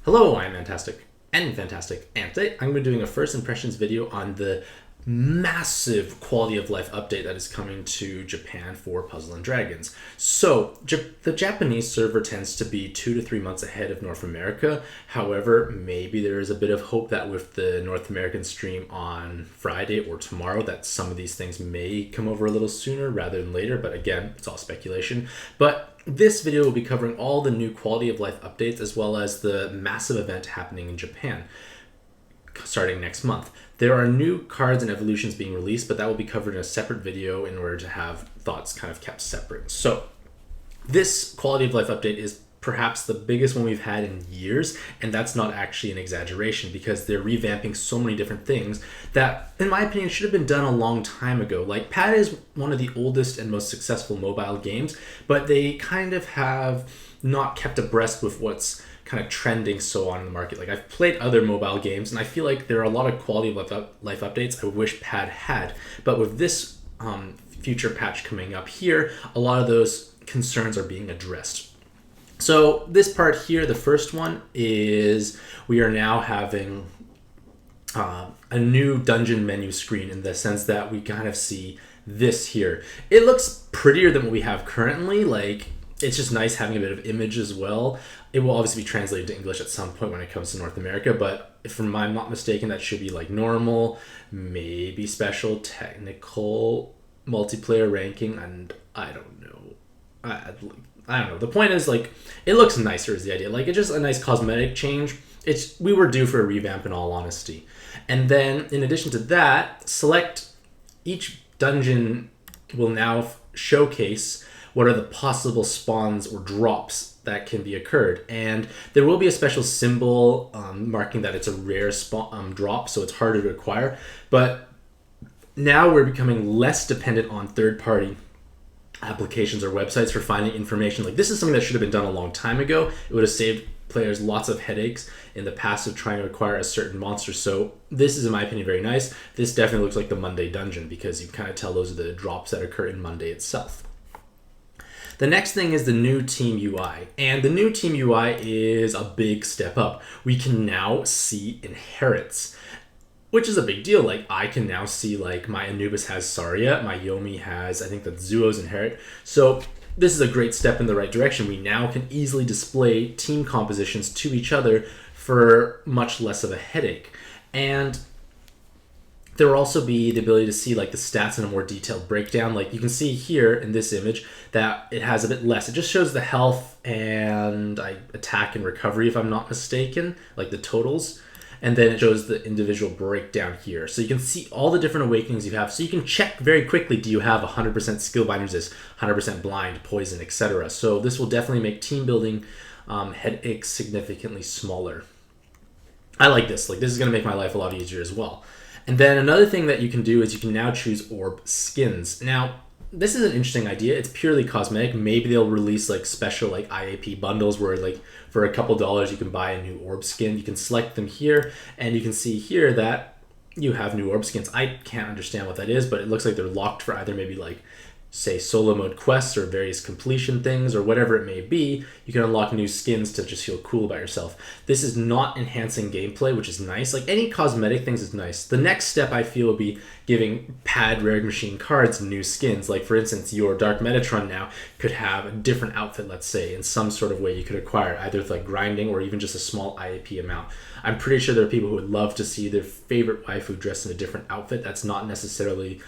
Hello, I'm Mantastic and Fantastic, and today I'm going to be doing a first impressions video on the massive quality of life update that is coming to Japan for Puzzle and Dragons. So, the Japanese server tends to be 2 to 3 months ahead of North America. However, maybe there is a bit of hope that with the North American stream on Friday or tomorrow that some of these things may come over a little sooner rather than later, but again, it's all speculation. But this video will be covering all the new quality of life updates as well as the massive event happening in Japan starting next month. There are new cards and evolutions being released, but that will be covered in a separate video in order to have thoughts kind of kept separate. So this quality of life update is perhaps the biggest one we've had in years, and that's not actually an exaggeration because they're revamping so many different things that, in my opinion, should have been done a long time ago. Like, Pad is one of the oldest and most successful mobile games, but they kind of have not kept abreast with what's kind of trending so on in the market. Like, I've played other mobile games and I feel like there are a lot of quality of life updates I wish Pad had, but with this future patch coming up here, a lot of those concerns are being addressed. So this part here, the first one, is we are now having a new dungeon menu screen in the sense that we kind of see this here. It looks prettier than what we have currently. Like, it's just nice having a bit of image as well. It will obviously be translated to English at some point when it comes to North America, but if I'm not mistaken, that should be like normal, maybe special, technical, multiplayer ranking, and I don't know. I don't know. The point is, like, it looks nicer is the idea. Like, it's just a nice cosmetic change. We were due for a revamp in all honesty. And then in addition to that, each dungeon will now showcase what are the possible spawns or drops that can be occurred. And there will be a special symbol marking that it's a rare drop, so it's harder to acquire. But now we're becoming less dependent on third-party applications or websites for finding information. Like, this is something that should have been done a long time ago. It would have saved players lots of headaches in the past of trying to acquire a certain monster. So this is, in my opinion, very nice. This definitely looks like the Monday dungeon because you kind of tell those are the drops that occur in Monday itself. The next thing is the new team UI, and the new team UI is a big step up. We can now see inherits, which is a big deal. Like, I can now see, like, my Anubis has Saria, my Yomi has, I think that Zuo's inherit. So this is a great step in the right direction. We now can easily display team compositions to each other for much less of a headache. And there will also be the ability to see, like, the stats in a more detailed breakdown. Like, you can see here in this image that it has a bit less. It just shows the health and attack and recovery, if I'm not mistaken, like the totals. And then it shows the individual breakdown here. So you can see all the different awakenings you have. So you can check very quickly, do you have 100% skill bind resist, 100% blind, poison, etc. So this will definitely make team building headaches significantly smaller. I like this. Like, this is going to make my life a lot easier as well. And then another thing that you can do is you can now choose orb skins. Now, this is an interesting idea. It's purely cosmetic. Maybe they'll release, like, special, like, IAP bundles where, like, for a couple dollars you can buy a new orb skin. You can select them here, and you can see here that you have new orb skins. I can't understand what that is, but it looks like they're locked for either maybe, like, say, solo mode quests or various completion things or whatever it may be. You can unlock new skins to just feel cool about yourself. This is not enhancing gameplay, which is nice. Like, any cosmetic things is nice. The next step, I feel, will be giving Pad Rare Machine cards new skins. Like, for instance, your Dark Metatron now could have a different outfit, let's say, in some sort of way you could acquire, either with, like, grinding or even just a small IAP amount. I'm pretty sure there are people who would love to see their favorite waifu dressed in a different outfit that's not necessarily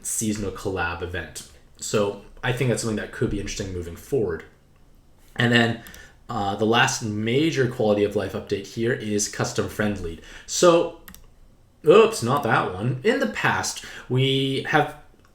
seasonal collab event. So I think that's something that could be interesting moving forward. And then the last major quality of life update here is custom friend lead. So, oops, not that one. In the past, a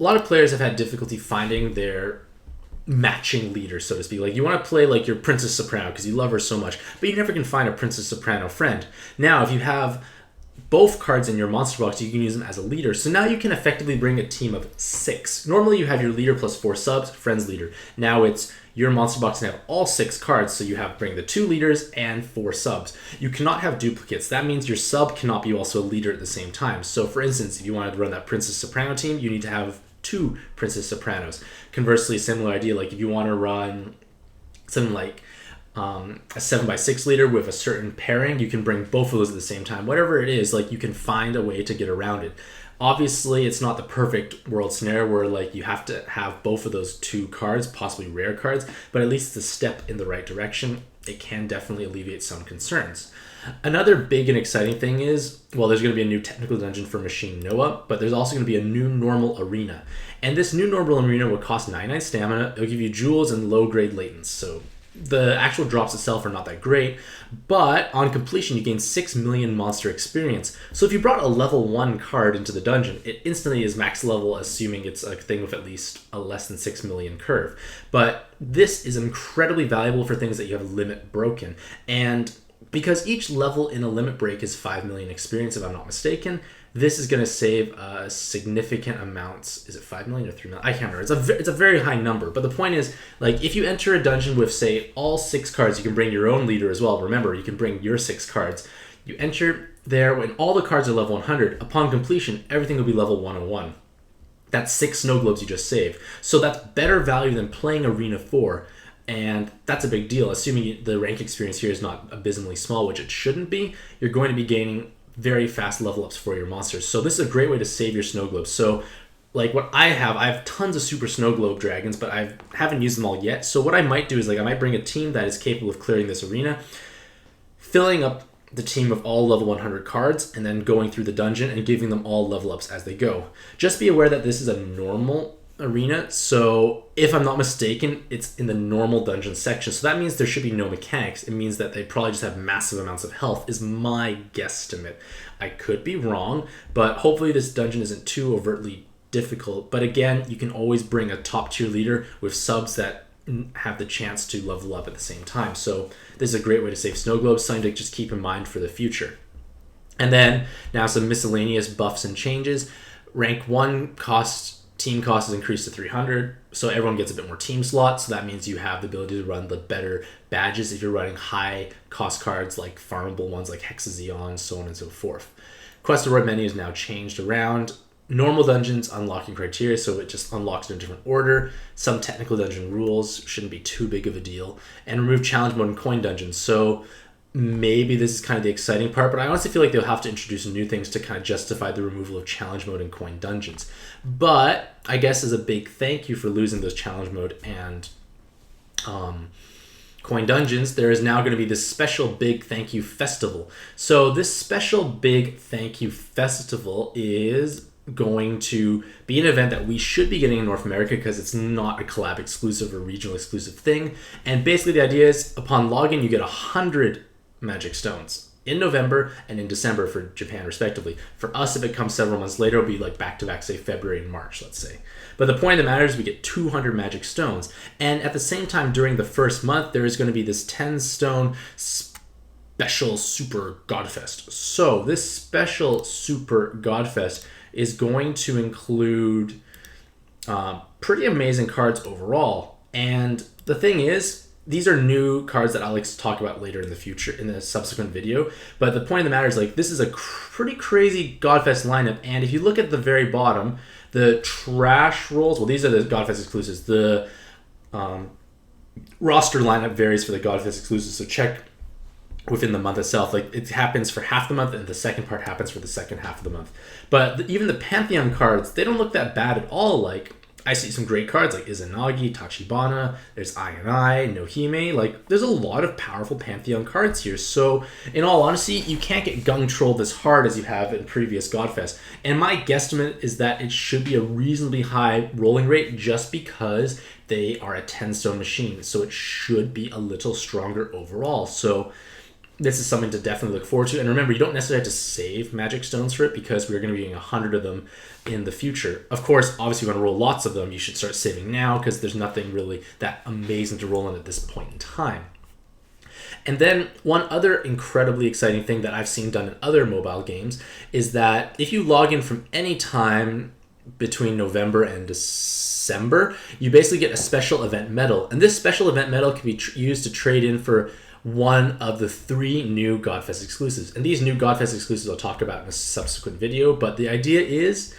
lot of players have had difficulty finding their matching leader, so to speak. Like, you want to play like your Princess Soprano because you love her so much, but you never can find a Princess Soprano friend. Now, if you have both cards in your monster box, you can use them as a leader. So now you can effectively bring a team of 6. Normally you have your leader plus 4 subs, friends leader. Now it's your monster box and have all 6 cards, so you have bring the 2 leaders and 4 subs. You cannot have duplicates. That means your sub cannot be also a leader at the same time. So for instance, if you wanted to run that Princess Soprano team, you need to have 2 Princess Sopranos. Conversely, similar idea, like if you want to run something like a 7x6 leader with a certain pairing, you can bring both of those at the same time. Whatever it is, like, you can find a way to get around it. Obviously, it's not the perfect world scenario where, like, you have to have both of those two cards, possibly rare cards, but at least it's a step in the right direction. It can definitely alleviate some concerns. Another big and exciting thing is, well, there's going to be a new technical dungeon for Machine Noah, but there's also going to be a new normal arena. And this new normal arena will cost 99 stamina. It'll give you jewels and low-grade latents, so the actual drops itself are not that great, but on completion you gain 6 million monster experience. So if you brought a level 1 card into the dungeon, it instantly is max level, assuming it's a thing with at least a less than 6 million curve. But this is incredibly valuable for things that you have limit broken. And because each level in a limit break is 5 million experience, if I'm not mistaken, this is going to save significant amounts. Is it 5 million or 3 million? I can't remember. It's a very high number. But the point is, like, if you enter a dungeon with, say, all 6 cards, you can bring your own leader as well. Remember, you can bring your 6 cards. You enter there when all the cards are level 100. Upon completion, everything will be level 101. That's 6 snow globes you just saved. So that's better value than playing Arena 4. And that's a big deal. Assuming the rank experience here is not abysmally small, which it shouldn't be, you're going to be gaining very fast level ups for your monsters. So this is a great way to save your snow globes. So like what I have tons of super snow globe dragons, but I haven't used them all yet. So what I might do is, like, I might bring a team that is capable of clearing this arena, filling up the team of all level 100 cards, and then going through the dungeon and giving them all level ups as they go. Just be aware that this is a normal arena, so if I'm not mistaken, it's in the normal dungeon section, so that means there should be no mechanics. It means that they probably just have massive amounts of health, is my guesstimate. I could be wrong, but hopefully this dungeon isn't too overtly difficult. But again, you can always bring a top tier leader with subs that have the chance to level up at the same time, so this is a great way to save snow globes, something to just keep in mind for the future. And then now some miscellaneous buffs and changes. Rank 1 team cost is increased to 300, so everyone gets a bit more team slots, so that means you have the ability to run the better badges if you're running high cost cards like farmable ones like Hexazeon, so on and so forth. Quest reward menu is now changed around. Normal dungeons unlocking criteria, so it just unlocks in a different order. Some technical dungeon rules shouldn't be too big of a deal. And remove challenge mode and coin dungeons. So maybe this is kind of the exciting part, but I honestly feel like they'll have to introduce new things to kind of justify the removal of challenge mode and coin dungeons. But I guess as a big thank you for losing those challenge mode and coin dungeons, there is now going to be this special big thank you festival. So this special big thank you festival is going to be an event that we should be getting in North America because it's not a collab exclusive or regional exclusive thing. And basically the idea is upon login, you get 100 magic stones in November and in December for Japan respectively. For us, if it comes several months later, it'll be like back to back, say February and March, let's say. But the point of the matter is we get 200 magic stones. And at the same time, during the first month, there is going to be this 10 stone special super Godfest. So this special super Godfest is going to include pretty amazing cards overall. And the thing is, these are new cards that Alex talk about later in the future, in the subsequent video. But the point of the matter is, like, this is a pretty crazy Godfest lineup. And if you look at the very bottom, the trash rolls, well, these are the Godfest exclusives. The roster lineup varies for the Godfest exclusives, so check within the month itself. Like, it happens for half the month, and the second part happens for the second half of the month. But even the Pantheon cards, they don't look that bad at all. Like, I see some great cards like Izanagi, Tachibana, there's Ionai, Nohime. Like, there's a lot of powerful Pantheon cards here. So, in all honesty, you can't get gung trolled as hard as you have in previous Godfest. And my guesstimate is that it should be a reasonably high rolling rate just because they are a 10-stone machine. So it should be a little stronger overall. So this is something to definitely look forward to. And remember, you don't necessarily have to save magic stones for it because we're going to be getting 100 of them in the future. Of course, obviously, you want to roll lots of them. You should start saving now because there's nothing really that amazing to roll in at this point in time. And then one other incredibly exciting thing that I've seen done in other mobile games is that if you log in from any time between November and December, you basically get a special event medal. And this special event medal can be used to trade in for one of the 3 new Godfest exclusives. And these new Godfest exclusives I'll talk about in a subsequent video, but the idea is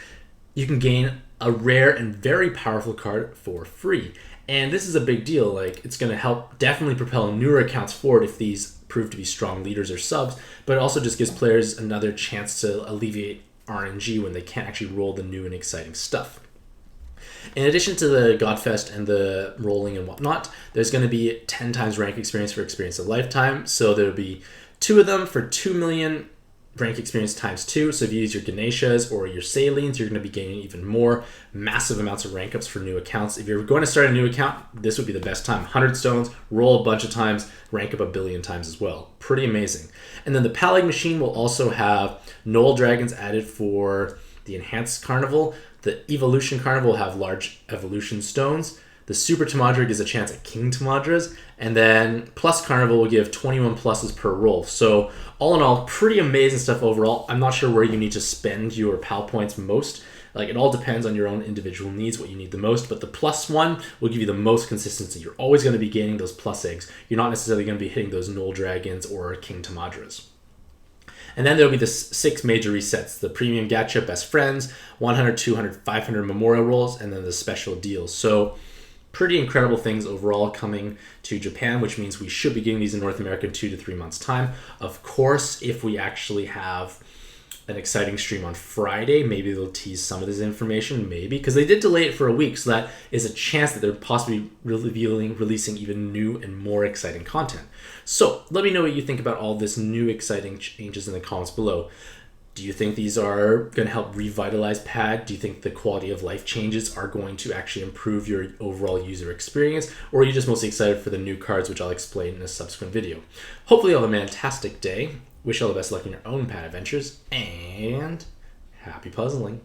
you can gain a rare and very powerful card for free. And this is a big deal. Like, it's going to help definitely propel newer accounts forward if these prove to be strong leaders or subs, but it also just gives players another chance to alleviate RNG when they can't actually roll the new and exciting stuff. In addition to the Godfest and the rolling and whatnot, there's going to be 10 times rank experience for experience of lifetime. So there'll be 2 of them for 2 million rank experience times 2. So if you use your Ganeshas or your Salines, you're going to be gaining even more massive amounts of rank ups for new accounts. If you're going to start a new account, this would be the best time. 100 stones, roll a bunch of times, rank up a billion times as well. Pretty amazing. And then the Palag machine will also have Knoll dragons added for the Enhanced Carnival. The Evolution Carnival will have large evolution stones. The Super Tamadra gives a chance at King Tamadras. And then Plus Carnival will give 21 pluses per roll. So all in all, pretty amazing stuff overall. I'm not sure where you need to spend your PAL points most. Like, it all depends on your own individual needs, what you need the most. But the plus one will give you the most consistency. You're always going to be gaining those plus eggs. You're not necessarily going to be hitting those Knoll Dragons or King Tamadras. And then there'll be the 6 major resets: the Premium Gacha Best Friends, 100, 200, 500 Memorial Rolls, and then the special deals. So pretty incredible things overall coming to Japan, which means we should be getting these in North America in 2 to 3 months' time. Of course, if we actually have an exciting stream on Friday, maybe they'll tease some of this information, maybe, because they did delay it for a week, so that is a chance that they're possibly releasing even new and more exciting content. So let me know what you think about all this new exciting changes in the comments below. Do you think these are going to help revitalize PAD? Do you think the quality of life changes are going to actually improve your overall user experience? Or are you just mostly excited for the new cards, which I'll explain in a subsequent video? Hopefully you have a fantastic day. Wish you all the best luck in your own PAD adventures, and happy puzzling.